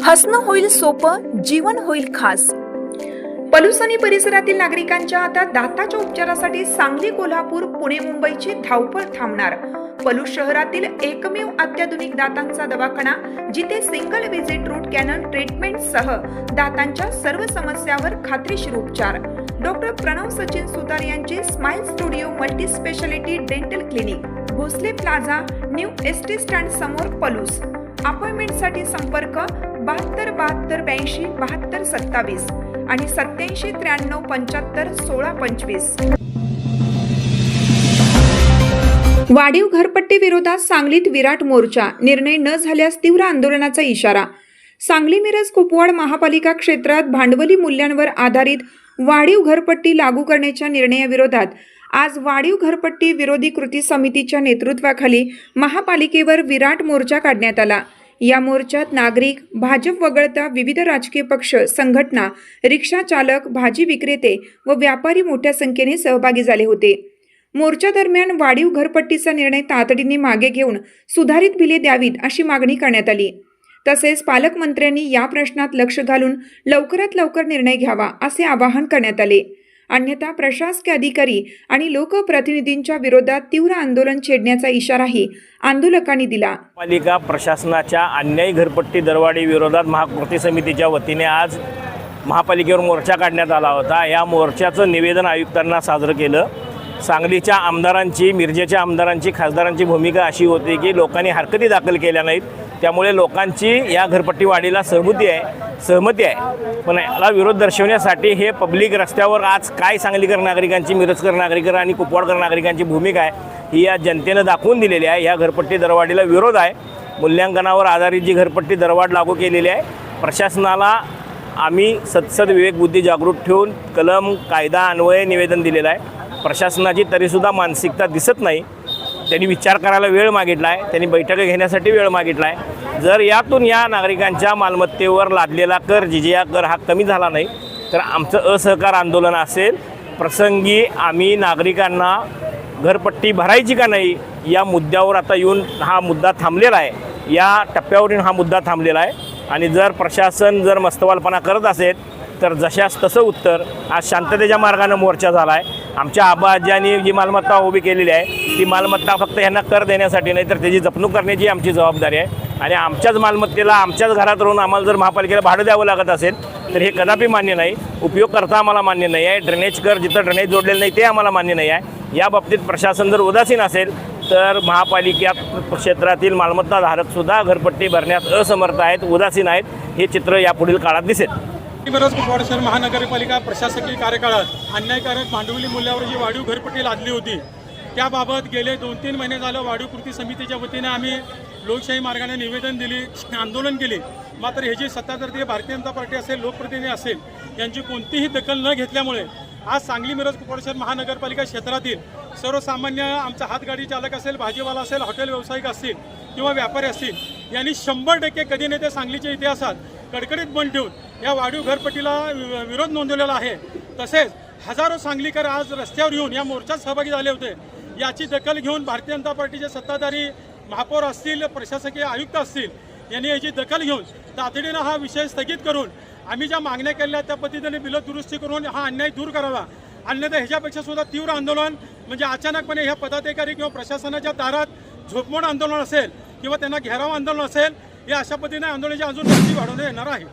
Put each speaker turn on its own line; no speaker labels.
हसणं होईल सोपं, जीवन होईल खास। पलूस आणि परिसरातील नागरिकांच्या आता दाताच्या उपचारासाठी सांगली, कोल्हापूर, पुणे, मुंबईची धावपळ थांबणार। पलूस शहरातील एकमेव अत्याधुनिक दातांचा दवाखाना, जिथे single visit root canal treatment सह दातांच्या सर्व समस्यावर खात्रीशीर उपचार। डॉक्टर प्रणव सचिन सुतार यांचे smile studio multi speciality dental clinic, Bhosale plaza, new ST stand समोर, पलूस। अपॉइंटमेंटसाठी संपर्क 72 72 82 72 27 आणि 87 93 75 16 25। वाढीव घरपट्टी विरोधात सांगलीत विराट मोर्चा, निर्णय न झाल्यास तीव्र आंदोलनाचा इशारा। सांगली मिरज कुपवाड महापालिका क्षेत्रात भांडवली मूल्यांवर आधारित वाढीव घरपट्टी लागू करण्याच्या निर्णयाविरोधात आज वाढीव घरपट्टी विरोधी कृती समितीच्या नेतृत्वाखाली महापालिकेवर विराट मोर्चा काढण्यात आला। या मोर्चात नागरिक, भाजप वगळता विविध राजकीय पक्ष, संघटना, रिक्षा चालक, भाजी विक्रेते व व्यापारी मोठ्या संख्येने सहभागी झाले होते। मोर्चा दरम्यान वाढीव घरपट्टीचा निर्णय तातडीने मागे घेऊन सुधारित बिले द्यावीत अशी मागणी करण्यात आली। तसेच पालकमंत्र्यांनी या प्रश्नात लक्ष घालून लवकरात लवकर निर्णय घ्यावा असे आवाहन करण्यात आले। अन्यथा प्रशासकीय अधिकारी आणि लोकप्रतिनिधींच्या विरोधात तीव्र आंदोलन छेडण्याचा इशाराही आंदोलकांनी दिला।
पालिका प्रशासनाच्या अन्यायी घरपट्टी दरवाढी विरोधात महाकृती समितीच्या वतीने आज महापालिकेवर मोर्चा काढण्यात आला होता। या मोर्चाचं निवेदन आयुक्तांना सादर केलं। सांगलीच्या आमदारांची, मिरजेच्या आमदारांची, खासदारांची भूमिका अशी होती की लोकांनी हरकती दाखल केल्या नाहीत, त्यामुळे लोकांची या घरपट्टी वाढीला सहमती आहे। पण याला विरोध दर्शवण्यासाठी हे पब्लिक रस्त्यावर आज काय सांगलीकर नागरिकांची, मिरजकर नागरिकर आणि कुपवाडकर नागरिकांची भूमिका आहे ही या जनतेनं दाखवून दिलेली आहे। या घरपट्टी दरवाढीला विरोध आहे। मूल्यांकनावर आधारित जी घरपट्टी दरवाढ लागू केलेली आहे, प्रशासनाला आम्ही सत्सद विवेक बुद्धी जागृत ठेवून कलम कायदा अन्वये निवेदन दिलेलं आहे। प्रशासनाची तरीसुद्धा मानसिकता दिसत नाही। त्यांनी विचार करायला वेळ मागितला आहे, त्यांनी बैठका घेण्यासाठी वेळ मागितला आहे। जर यातून या नागरिकांच्या मालमत्तेवर लादलेला कर, जिजिया कर हा कमी झाला नाही तर आमचं असहकार आंदोलन असेल। प्रसंगी आम्ही नागरिकांना घरपट्टी भरायची का नाही या मुद्द्यावर आता येऊन हा मुद्दा थांबलेला आहे। या टप्प्यावरून हा मुद्दा थांबलेला आहे आणि जर प्रशासन जर मस्तवालपणा करत असेल तर जशास तसं उत्तर। आज शांततेच्या मार्गाने मोर्चा झाला आहे। आमच्या आबाजांनी जी मालमत्ता उभी केलेली आहे ती मालमत्ता फक्त यांना कर देण्यासाठी नाही तर त्याची जपणूक करण्याची आमची जबाबदारी आहे। आणि आमच्याच मालमत्तेला आमच्याच घरात राहून आम्हाला जर महापालिकेला भाडं द्यावं लागत असेल तर हे कदापि मान्य नाही। उपयोग करता आम्हाला मान्य नाही आहे। ड्रेनेज कर जिथं ड्रेनेज जोडलेलं नाही ते आम्हाला मान्य नाही आहे। या बाबतीत प्रशासन जर उदासीन असेल तर महापालिका क्षेत्रातील मालमत्ताधारकसुद्धा घरपट्टी भरण्यात असमर्थ आहेत, उदासीन आहेत। हे चित्र यापुढील काळात दिसेल।
मिरज कुपवाड शहर महानगरपालिका प्रशासकीय कार्यकाळात अन्यायकारक भांडवली मूल्यावर जी वाढीव घरपट्टी लादली होती त्याबाबत गेले 2-3 महिने झालं वाढीव कृती समितीच्या वतीने आम्ही लोकशाही मार्गाने निवेदन दिली, आंदोलन केले। मात्र ह्याची सत्ताधारी भारतीय जनता पार्टी असेल, लोकप्रतिनिधी असेल यांची कोणतीही दखल न घेतल्यामुळे आज सांगली मिरज कुपवाड शहर महानगरपालिका क्षेत्रातील सर्वसामान्य आमचा हातगाडी चालक असेल, भाजीवाला असेल, हॉटेल व्यावसायिक असतील किंवा व्यापारी असतील यांनी 100% कधी नाही ते सांगलीच्या इतिहासात कडकडीत बंद ठेवून या वाढीव घरपट्टीला विरोध नोंदवलेला आहे। तसेच हजारो सांगलीकर आज रस्त्यावर येऊन या मोर्चात सहभागी झाले होते। याची दखल घेऊन भारतीय जनता पार्टीचे सत्ताधारी महापौर असतील, प्रशासकीय आयुक्त असतील यांनी याची दखल घेऊन तातडीनं हा विषय स्थगित करून आम्ही ज्या मागण्या केल्या त्या पद्धतीने बिल दुरुस्ती करून हा अन्याय दूर करावा। अन्यथा ह्याच्यापेक्षा सुद्धा तीव्र आंदोलन म्हणजे अचानकपणे ह्या पदाधिकारी किंवा प्रशासनाच्या दारात झोपमोड आंदोलन असेल किंवा त्यांना घेराव आंदोलन असेल, या अशा पद्धतीने आंदोलनाची अजून गती वाढवण्यात येणार आहे।